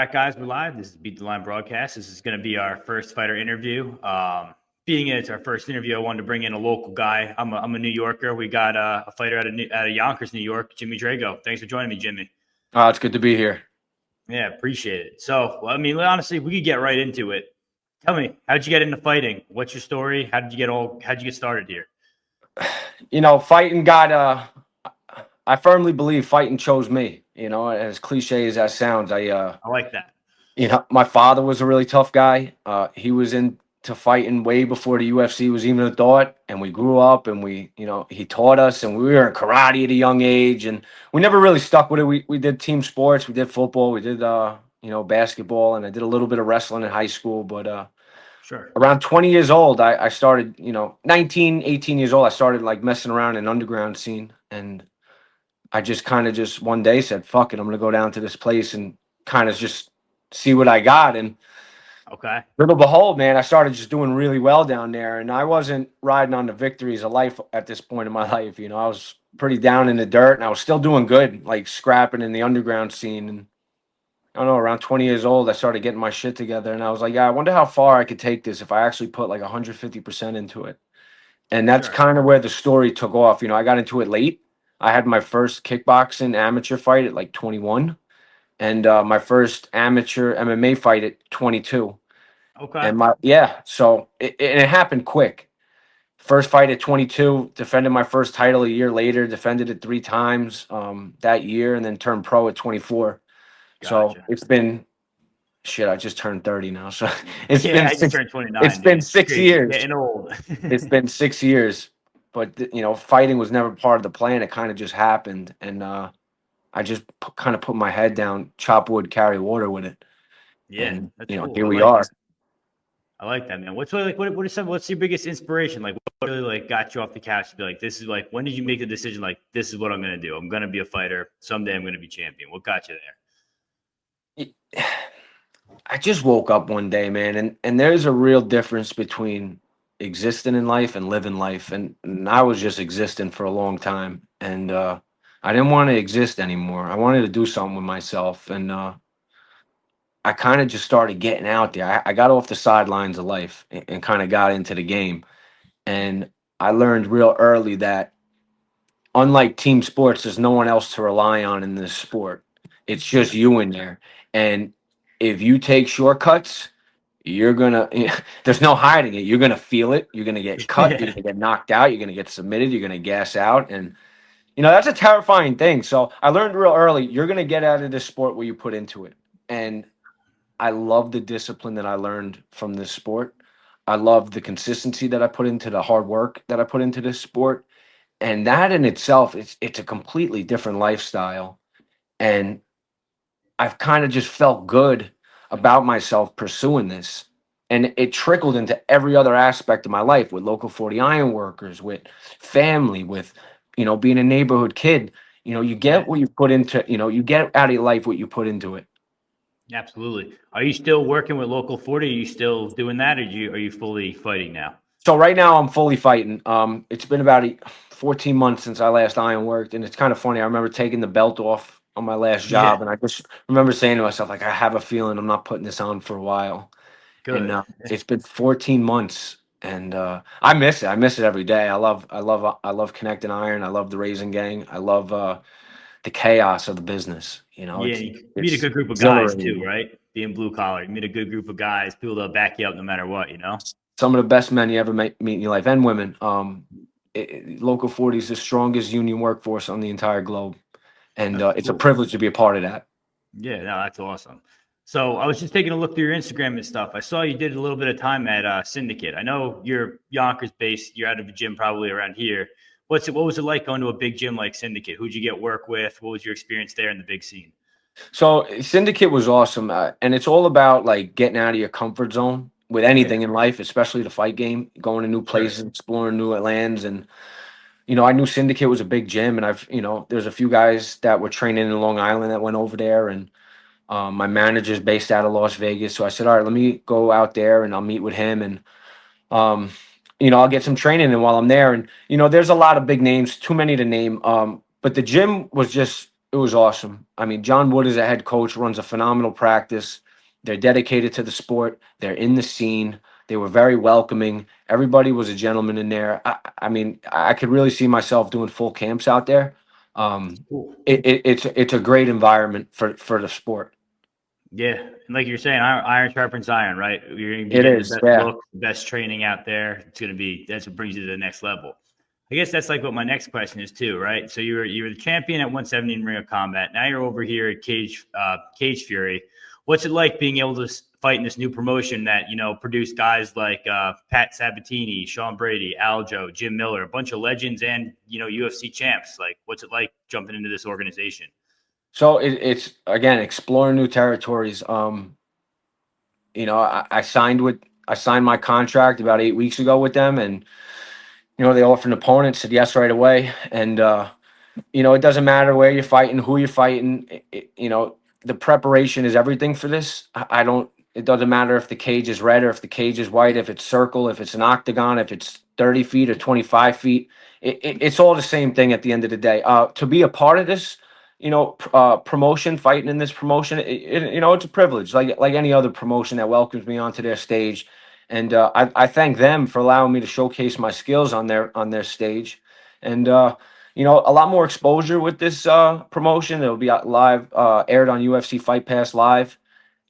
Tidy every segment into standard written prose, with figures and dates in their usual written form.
right, guys, we're live. This is Beat the Line broadcast. This is going to be our first fighter interview. Being it's our first interview, I wanted to bring in a local guy. I'm a New Yorker. We got a fighter out of Yonkers, New York, Jimmy Drago. Thanks for joining me, Jimmy. It's good to be here. Yeah, appreciate it. So, I mean, honestly, we could get right into it. Tell me, how'd you get into fighting? What's your story? How'd you get started here? Fighting got I firmly believe fighting chose me. As cliche as that sounds, I like that. my father was a really tough guy. He was into fighting way before the UFC was even a thought, and we grew up and he taught us, and we were in karate at a young age, and we never really stuck with it. We did team sports, we did football, we did basketball, and I did a little bit of wrestling in high school, but Sure. around 20 years old, I started, 19, 18 years old, I started like messing around in underground scene, and I just kind of just one day said, fuck it, I'm going to go down to this place and kind of just see what I got. And Okay. little behold, man, I started just doing really well down there. And I wasn't riding on the victories of life at this point in my life. I was pretty down in the dirt, and I was still doing good, like scrapping in the underground scene. And I don't know, around 20 years old, I started getting my shit together. And I was like, yeah, I wonder how far I could take this if I actually put like 150% into it. And that's Sure. kind of where the story took off. I got into it late. I had my first kickboxing amateur fight at like 21, and my first amateur MMA fight at 22. Okay. And so it happened quick. First fight at 22, defended my first title a year later, defended it 3 times that year, and then turned pro at 24. Gotcha. So it's been I just turned 30 now. So I just turned 29. It's been 6 years. Getting old. It's been 6 years. But fighting was never part of the plan. It kind of just happened, and I just kind of put my head down, chop wood, carry water with it. Yeah, and that's cool. Here we are. I like that, man. What's your biggest inspiration? Like, what really got you off the couch to be like, this is like, when did you make the decision? Like, this is what I'm gonna do. I'm gonna be a fighter someday. I'm gonna be champion. What got you there? I just woke up one day, man, and there's a real difference between existing in life and living life, and I was just existing for a long time, and I didn't want to exist anymore. I wanted to do something with myself, and I kind of just started getting out there. I got off the sidelines of life and kind of got into the game, and I learned real early that unlike team sports, there's no one else to rely on in this sport. It's just you in there, and if you take shortcuts, you're gonna there's no hiding it. You're gonna feel it. You're gonna get cut. You're gonna get knocked out. You're gonna get submitted. You're gonna gas out, and that's a terrifying thing. So I learned real early, you're gonna get out of this sport what you put into it. And I love the discipline that I learned from this sport. I love the consistency that I put into the hard work that I put into this sport, and that in itself, it's a completely different lifestyle. And I've kind of just felt good about myself pursuing this. And it trickled into every other aspect of my life, with local 40 ironworkers, with family, with, being a neighborhood kid. You get what you put into, you get out of your life what you put into it. Absolutely. Are you still working with local 40? Are you still doing that, or are you fully fighting now? So right now I'm fully fighting. It's been about 14 months since I last ironworked, and it's kind of funny. I remember taking the belt off on my last job, and I just remember saying to myself, like, I have a feeling I'm not putting this on for a while. Good. And it's been 14 months, and I miss it. I miss it every day. I love connecting iron. I love the raising gang. I love the chaos of the business. You meet a good group of guys too, right? Being blue collar, you meet a good group of guys, people that'll back you up no matter what. Some of the best men you ever meet in your life, and women. Local 40 is the strongest union workforce on the entire globe. And it's a privilege to be a part of that. Yeah, no, that's awesome. So I was just taking a look through your Instagram and stuff. I saw you did a little bit of time at Syndicate. I know you're Yonkers based. You're out of a gym probably around here. What was it like going to a big gym like Syndicate? Who'd you get work with? What was your experience there in the big scene? So Syndicate was awesome. And it's all about like getting out of your comfort zone with anything in life, especially the fight game, going to new places, exploring new lands. And I knew Syndicate was a big gym, and there's a few guys that were training in Long Island that went over there, and my manager's based out of Las Vegas. So I said, all right, let me go out there and I'll meet with him, and I'll get some training in while I'm there. And there's a lot of big names, too many to name. But the gym was just It was awesome. I mean, John Wood is a head coach, runs a phenomenal practice. They're dedicated to the sport. They're in the scene. They were very welcoming. Everybody was a gentleman in there. I mean, I could really see myself doing full camps out there. Cool. It's a great environment for the sport. Yeah, and like you're saying, iron sharpens iron, right? You're going to be It getting the is, best yeah. look, the best training out there. It's going to be that's what brings you to the next level. I guess that's like what my next question is too, right? So you were the champion at 170 in Ring of Combat. Now you're over here at Cage Fury. What's it like being able to fight in this new promotion that produced guys like Pat Sabatini, Sean Brady, Aljo, Jim Miller, a bunch of legends, and UFC champs? Like, what's it like jumping into this organization? So it's again exploring new territories. I signed my contract about 8 weeks ago with them, and they offered an opponent, said yes right away, and it doesn't matter where you're fighting, who you're fighting. The preparation is everything for this. I don't. It doesn't matter if the cage is red or if the cage is white, if it's circle, if it's an octagon, if it's 30 feet or 25 feet. It's all the same thing at the end of the day. To be a part of this, promotion, fighting in this promotion, it's a privilege, like any other promotion that welcomes me onto their stage, and I thank them for allowing me to showcase my skills on their stage, and a lot more exposure with this promotion. It'll be live, aired on UFC Fight Pass Live.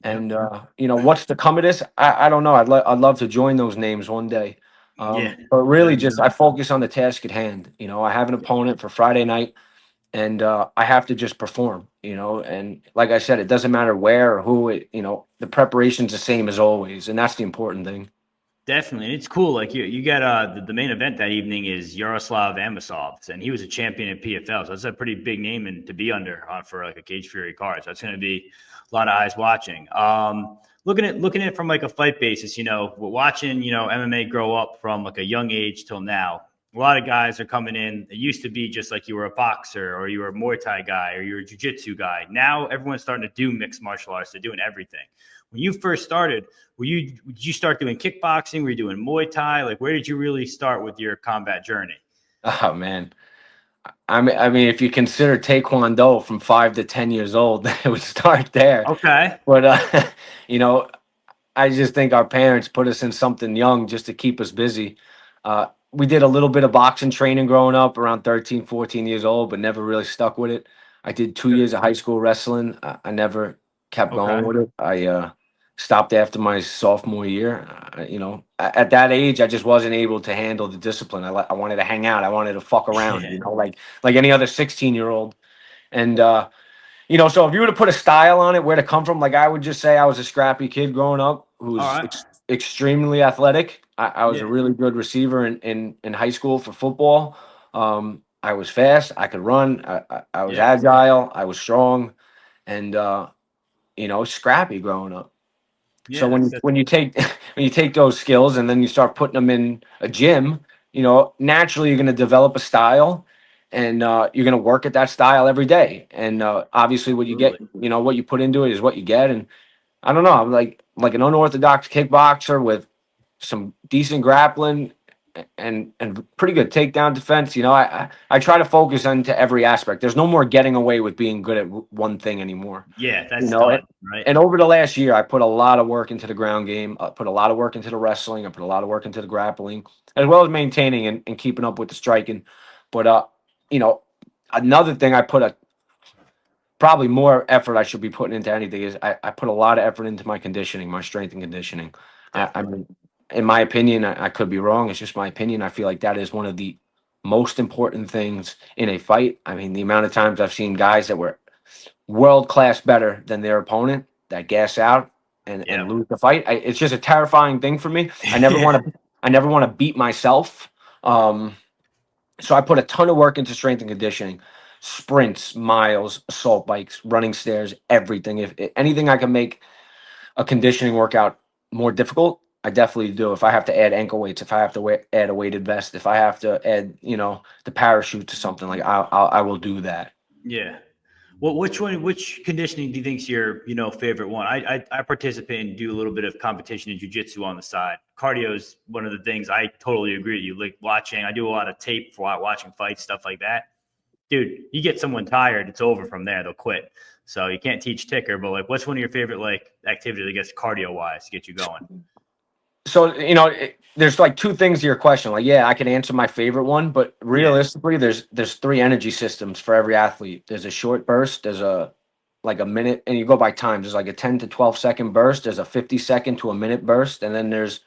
And what's to come of this? I don't know. I'd love to join those names one day. Yeah, But really, let me just know. I focus on the task at hand. I have an opponent for Friday night, and I have to just perform. And like I said, it doesn't matter where or who. The preparation's the same as always, and that's the important thing. Definitely. And it's cool. Like you got the main event that evening is Yaroslav Amosov, and he was a champion at PFL. So that's a pretty big name and to be under for like a Cage Fury card. So that's going to be a lot of eyes watching. Looking at it from like a fight basis, we're watching, MMA grow up from like a young age till now. A lot of guys are coming in. It used to be just like you were a boxer or you were a Muay Thai guy or you're a jiu-jitsu guy. Now everyone's starting to do mixed martial arts. They're doing everything. When you first started, did you start doing kickboxing? Were you doing Muay Thai? Like, where did you really start with your combat journey? Oh man, I mean, if you consider Taekwondo from 5 to 10 years old, it would start there. Okay. But you know, I just think our parents put us in something young just to keep us busy. We did a little bit of boxing training growing up around 13, 14 years old, but never really stuck with it. I did 2 years of high school wrestling. I never kept going Okay. with it. I stopped after my sophomore year. At that age, I just wasn't able to handle the discipline. I wanted to hang out. I wanted to fuck around, Yeah. like any other 16-year-old. And so if you were to put a style on it, where to come from, like I would just say I was a scrappy kid growing up who All was right. extremely athletic. I was a Yeah. really good receiver in high school for football. I was fast. I could run. I was Yeah. agile. I was strong, and scrappy growing up. So Yeah. when you take when you take those skills and then you start putting them in a gym, naturally you're going to develop a style, and you're going to work at that style every day. And obviously, what you get, Absolutely. what you put into it is what you get. And I don't know, I'm like an unorthodox kickboxer with some decent grappling and pretty good takedown defense. I try to focus into every aspect. There's no more getting away with being good at one thing anymore. Yeah. You That's know, done. and, Right. and over the last year, I put a lot of work into the ground game. I put a lot of work into the wrestling. I put a lot of work into the grappling, as well as maintaining and keeping up with the striking. But you know, another thing I put a probably more effort I should be putting into anything is I put a lot of effort into my conditioning, my strength and conditioning. I Definitely. mean, in my opinion, I could be wrong. It's just my opinion. I feel like that is one of the most important things in a fight. I mean, the amount of times I've seen guys that were world class better than their opponent that gas out and Yeah. lose the fight. It's just a terrifying thing for me. I never want to beat myself. Um, so I put a ton of work into strength and conditioning, sprints, miles, assault bikes, running stairs, everything. If anything I can make a conditioning workout more difficult, I definitely do. If I have to add ankle weights, if I have to add a weighted vest, if I have to add, the parachute to something, like I will do that. Yeah. Well, which conditioning do you think's your, favorite one? I participate and do a little bit of competition in jujitsu on the side. Cardio is one of the things I totally agree with you. Like watching, I do a lot of tape for watching fights, stuff like that. dude, you get someone tired, it's over from there. They'll quit. So you can't teach ticker, but like, what's one of your favorite like activities, I guess, cardio wise, to get you going? So, there's like two things to your question. Like, yeah, I can answer my favorite one, but Yeah, realistically, there's three energy systems for every athlete. There's a short burst, there's a like a minute, and you go by times. There's like a 10 to 12 second burst, there's a 50 second to a minute burst, and then there's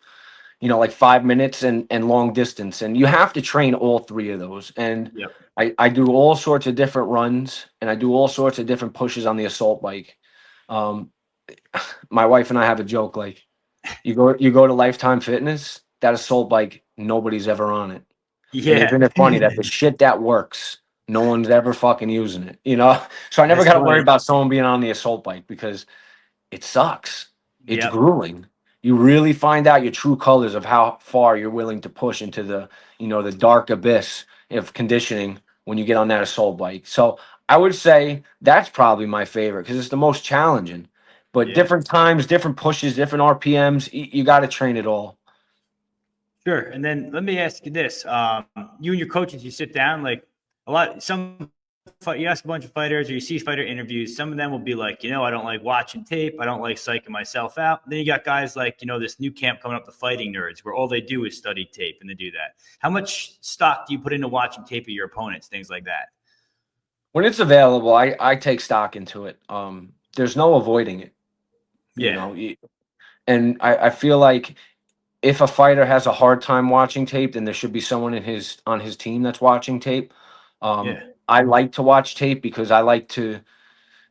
like 5 minutes and long distance. And you have to train all three of those. And yep, I do all sorts of different runs, and I do all sorts of different pushes on the assault bike. Um, my wife and I have a joke like, you go to Lifetime Fitness, that assault bike, nobody's ever on it. And yeah. isn't it funny that the shit that works, no one's ever fucking using it, So I never That's got to worry funny. about someone being on the assault bike because it sucks. It's Yep, grueling. You really find out your true colors of how far you're willing to push into the dark abyss of conditioning when you get on that assault bike. So I would say that's probably my favorite because it's the most challenging. But yeah. different times, different pushes, different RPMs, you got to train it all. Sure. And then let me ask you this: you and your coaches, you sit down like a lot. You ask a bunch of fighters, or you see fighter interviews. Some of them will be like, I don't like watching tape. I don't like psyching myself out. Then you got guys like, this new camp coming up, the Fighting Nerds, where all they do is study tape and they do that. How much stock do you put into watching tape of your opponents, things like that? When it's available, I take stock into it. There's no avoiding it, Yeah. and I feel like if a fighter has a hard time watching tape, then there should be someone on his team that's watching tape. Yeah. I like to watch tape because I like to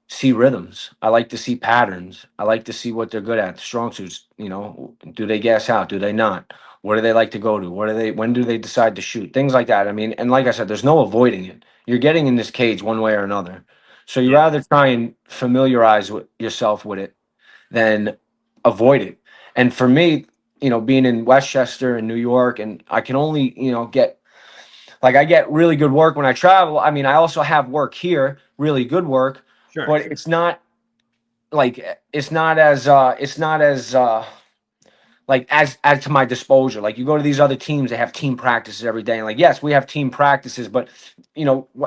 see rhythms. I like to see patterns. I like to see what they're good at. Strong suits, do they gas out? Do they not? Where do they like to go to? When do they decide to shoot? Things like that. I mean, and like I said, there's no avoiding it. You're getting in this cage one way or another. So you Yeah. rather try and familiarize yourself with it than avoid it. And for me, being in Westchester and New York, and I can only, I get really good work when I travel. I mean, I also have work here, really good work, Sure. but it's not as like as to my disposal. Like you go to these other teams, they have team practices every day. And like, yes, we have team practices, but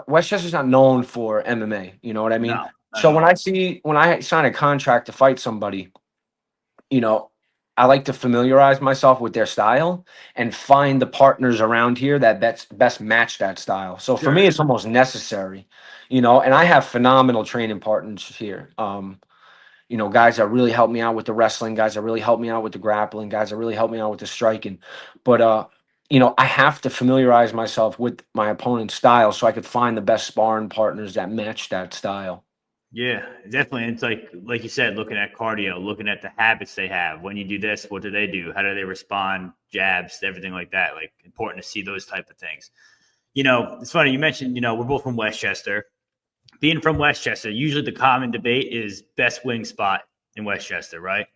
Westchester's not known for MMA. You know what I mean? No, not So at when all. I sign a contract to fight somebody, you know, I like to familiarize myself with their style and find the partners around here that best match that style. So for me, Sure. it's almost necessary, and I have phenomenal training partners here. Guys that really help me out with the wrestling, guys that really help me out with the grappling, guys that really help me out with the striking. But I have to familiarize myself with my opponent's style so I could find the best sparring partners that match that style. Yeah, definitely. It's like you said, looking at cardio, looking at the habits they have. When you do this, what do they do? How do they respond? Jabs, everything like that. Like important to see those type of things. It's funny you mentioned. We're both from Westchester. Being from Westchester, usually the common debate is best wing spot in Westchester, right?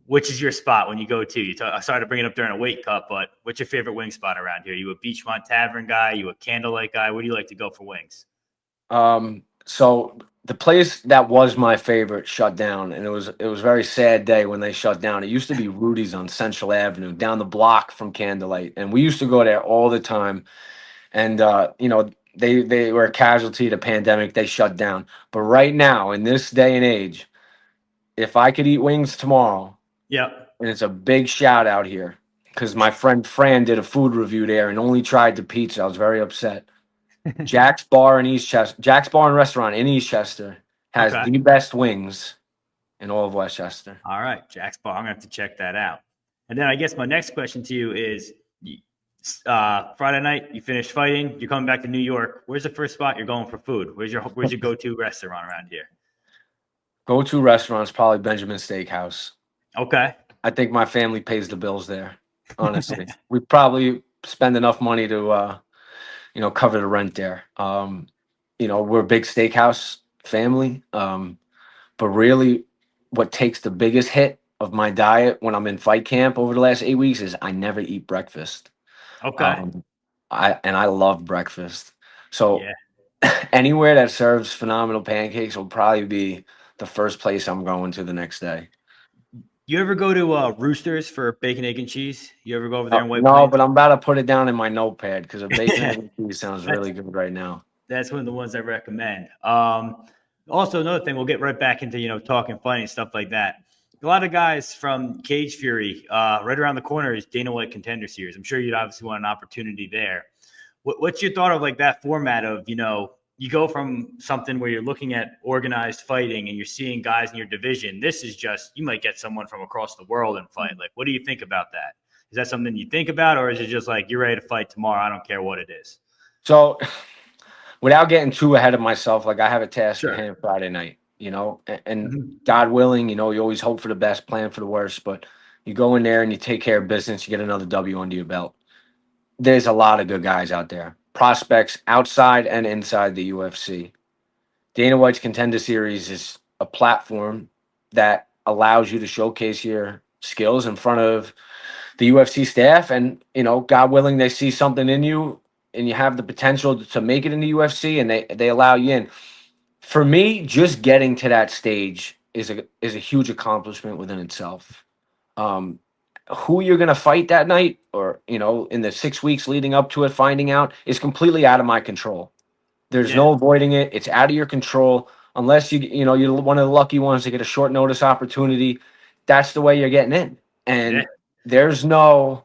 Which is your spot when you go to? I started to bring it up during a weight cut, but what's your favorite wing spot around here? You a Beachmont Tavern guy? You a Candlelight guy? Where do you like to go for wings? So the place that was my favorite shut down, and it was a very sad day when they shut down. It used to be Rudy's on Central Avenue, down the block from Candlelight, and we used to go there all the time. And they were a casualty to pandemic. They shut down. But right now, in this day and age, if I could eat wings tomorrow, Yep. and it's a big shout out here because my friend Fran did a food review there and only tried the pizza. I was very upset. Jack's Bar and Restaurant in Eastchester has Okay. the best wings in all of Westchester. All right, Jack's Bar. I'm gonna have to check that out. And then I guess my next question to you is, Friday night you finished fighting, you're coming back to New York. Where's the first spot you're going for food? Where's your go-to restaurant around here? Go-to restaurants probably Benjamin Steakhouse. Okay. I think my family pays the bills there. Honestly, we probably spend enough money to cover the rent there. We're a big steakhouse family. But really, what takes the biggest hit of my diet when I'm in fight camp over the last 8 weeks is I never eat breakfast. Okay. Um, I love breakfast. So Yeah. anywhere that serves phenomenal pancakes will probably be the first place I'm going to the next day. You ever go to Roosters for bacon, egg, and cheese? You ever go over there in White No, Plains? but I'm about to put it down in my notepad because a bacon egg and cheese sounds really good right now. That's one of the ones I recommend. Also, another thing, we'll get right back into, talking funny and stuff like that. A lot of guys from Cage Fury, right around the corner is Dana White Contender Series. I'm sure you'd obviously want an opportunity there. What's your thought of like that format of, you go from something where you're looking at organized fighting and you're seeing guys in your division. This is just, you might get someone from across the world and fight. Like, what do you think about that? Is that something you think about, or is it just like, you're ready to fight tomorrow? I don't care what it is. So without getting too ahead of myself, like I have a task Sure. at hand Friday night, and Mm-hmm. God willing, you always hope for the best, plan for the worst, but you go in there and you take care of business, you get another W under your belt. There's a lot of good guys out there, prospects outside and inside the UFC. Dana White's Contender Series is a platform that allows you to showcase your skills in front of the UFC staff, and God willing, they see something in you and you have the potential to make it in the UFC, and they allow you in. For me, just getting to that stage is a huge accomplishment within itself. Um, who you're going to fight that night, or in the 6 weeks leading up to it, finding out, is completely out of my control. There's Yeah. no avoiding it. It's out of your control unless you're one of the lucky ones to get a short notice opportunity. That's the way you're getting in, Yeah. and there's no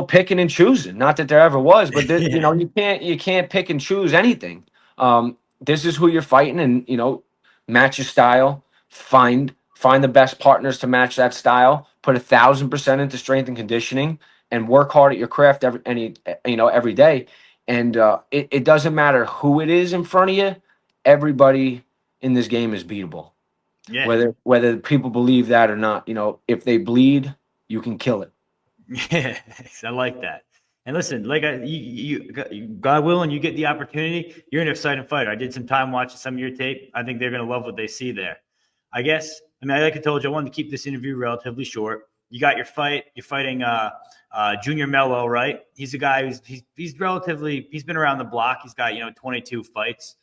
picking and choosing. Not that there ever was, but Yeah. you can't pick and choose anything. This is who you're fighting, and match your style. Find the best partners to match that style. Put 1,000% into strength and conditioning, and work hard at your craft every day. And it doesn't matter who it is in front of you. Everybody in this game is beatable, Yeah. whether people believe that or not. If they bleed, you can kill it. Yeah, I like that. And listen, like God willing, you get the opportunity. You're an exciting fighter. I did some time watching some of your tape. I think they're going to love what they see there. I guess. I mean, like I told you, I wanted to keep this interview relatively short. You got your fight. You're fighting Junior Mello, right? He's a guy who's he's relatively he's been around the block. He's got 22 fights.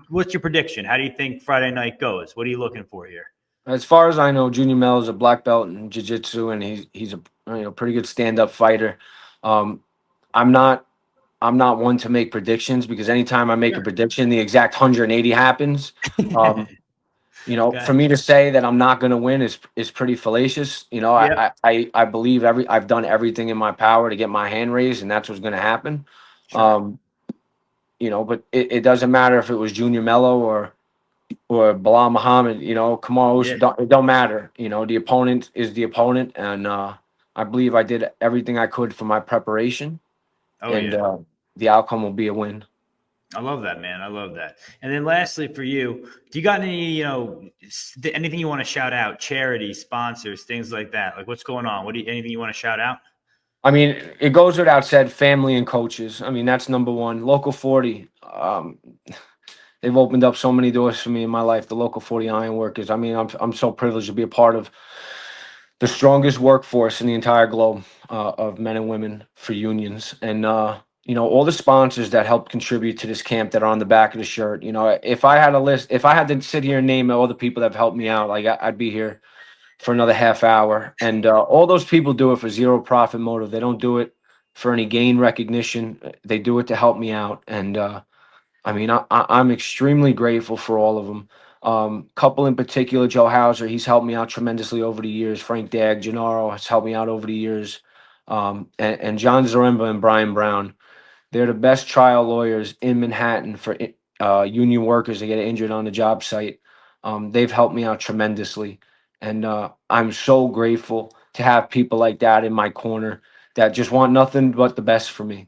What's your prediction? How do you think Friday night goes? What are you looking for here? As far as I know, Junior Mel is a black belt in jiu-jitsu, and he's a pretty good stand-up fighter. Um, I'm not one to make predictions, because anytime I make a Sure. prediction, the exact 180 happens. Um, Okay. for me to say that I'm not going to win is pretty fallacious. Yep. I believe I've done everything in my power to get my hand raised, and that's what's going to happen. Sure. But it doesn't matter if it was Junior Mello or Bilal Muhammad, Kamar Yeah. Usman, it don't matter. The opponent is the opponent, and I believe I did everything I could for my preparation, Oh and yeah. the outcome will be a win. I love that, man. I love that. And then lastly for you, do you got any, anything you want to shout out, charity, sponsors, things like that? Like what's going on? Anything you want to shout out? I mean, it goes without said, family and coaches. I mean, that's number one. Local 40. They've opened up so many doors for me in my life. The Local 40 Ironworkers. I mean, I'm so privileged to be a part of the strongest workforce in the entire globe, of men and women for unions, and all the sponsors that help contribute to this camp that are on the back of the shirt. If I had a list, if I had to sit here and name all the people that have helped me out, like I'd be here for another half hour. And all those people do it for zero profit motive. They don't do it for any gain recognition. They do it to help me out. And I mean, I'm extremely grateful for all of them. Couple in particular, Joe Hauser, he's helped me out tremendously over the years. Frank Dag, Gennaro has helped me out over the years. And John Zaremba and Brian Brown, they're the best trial lawyers in Manhattan for union workers that get injured on the job site. They've helped me out tremendously. And I'm so grateful to have people like that in my corner that just want nothing but the best for me.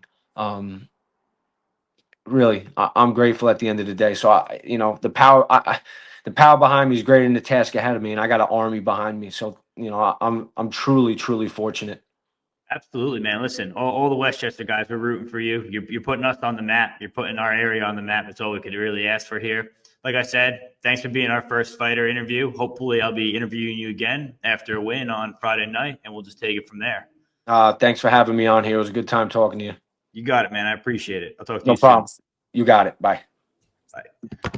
Really, I'm grateful at the end of the day. So the power behind me is greater than the task ahead of me, and I got an army behind me. So I'm truly, truly fortunate. Absolutely, man. Listen, all the Westchester guys, we're rooting for you. You're putting us on the map. You're putting our area on the map. That's all we could really ask for here. Like I said, thanks for being our first fighter interview. Hopefully, I'll be interviewing you again after a win on Friday night, and we'll just take it from there. Thanks for having me on here. It was a good time talking to you. You got it, man. I appreciate it. I'll talk to No you soon. problem. You got it. Bye. Bye.